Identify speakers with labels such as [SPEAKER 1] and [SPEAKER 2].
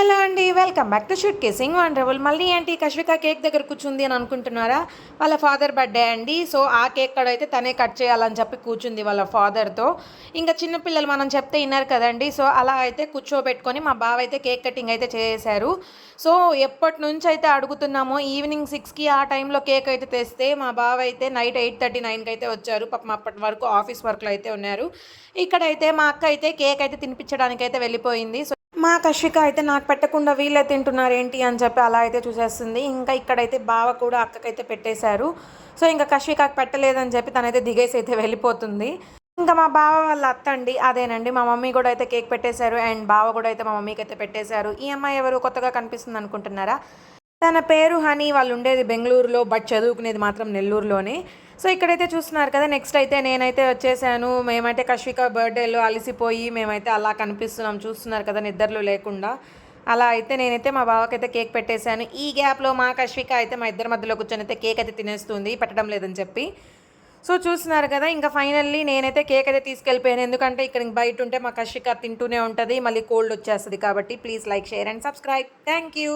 [SPEAKER 1] Hello అండి, welcome back to shoot kissing wonderful. మళ్ళీ ఏంటి కశ్విక కేక్ దగ్గర కూర్చుంది అని అనుకుంటున్నారా? వాళ్ళ ఫాదర్ బర్త్డే అండి. సో ఆ కేక్ అయితే తనే కట్ చేయాలని చెప్పి కూర్చుంది వాళ్ళ ఫాదర్తో. ఇంకా చిన్నపిల్లలు మనం చెప్తే విన్నారు కదండి. సో అలా అయితే కూర్చోబెట్టుకొని మా బావ అయితే కేక్ కటింగ్ అయితే చేశారు. సో ఎప్పటి నుంచి అయితే అడుగుతున్నామో ఈవినింగ్ 6కి ఆ టైంలో కేక్ అయితే తెస్తే మా బావ అయితే నైట్ 8:30, 9కి అయితే వచ్చారు. పాపం అప్పటి వరకు ఆఫీస్ వర్క్లో అయితే ఉన్నారు. ఇక్కడైతే మా అక్క అయితే కేక్ అయితే తినిపించడానికి అయితే వెళ్ళిపోయింది. మా కషిక అయితే నాకు పెట్టకుండా వీళ్ళే తింటున్నారు ఏంటి అని చెప్పి అలా అయితే చూసేస్తుంది. ఇంకా ఇక్కడైతే బావ కూడా అక్కకైతే పెట్టేశారు. సో ఇంకా కషికకు పెట్టలేదని చెప్పి తనైతే దిగేసి అయితే వెళ్ళిపోతుంది. ఇంకా మా బావ వాళ్ళ అత్త అండి, అదేనండి మా మమ్మీ కూడా అయితే కేక్ పెట్టేశారు. అండ్ బావ కూడా అయితే మా మమ్మీకి అయితే పెట్టేశారు. ఈ అమ్మాయి ఎవరు కొత్తగా కనిపిస్తుంది అనుకుంటున్నారా? తన పేరు హనీ. వాళ్ళు ఉండేది బెంగళూరులో, బట్ చదువుకునేది మాత్రం నెల్లూరులోనే. సో ఇక్కడైతే చూస్తున్నారు కదా. నెక్స్ట్ అయితే నేనైతే వచ్చేసాను. మేమైతే కశ్విక బర్త్డేలో అలసిపోయి మేమైతే అలా కనిపిస్తున్నాం, చూస్తున్నారు కదా, నిద్రలు లేకుండా. అలా అయితే నేనైతే మా బావకైతే కేక్ పెట్టేశాను. ఈ గ్యాప్లో మా కశ్విక అయితే మా ఇద్దరి మధ్యలో కూర్చొని అయితే కేక్ అయితే తినేస్తుంది, పెట్టడం లేదని చెప్పి. సో చూస్తున్నారు కదా. ఇంకా ఫైనల్లీ నేనైతే కేక్ అయితే తీసుకెళ్ళిపోయాను. ఎందుకంటే ఇక్కడ బయట ఉంటే మా కశ్విక తింటూనే ఉంటుంది, మళ్ళీ కోల్డ్ వచ్చేస్తుంది. కాబట్టి please like, share and subscribe. Thank you.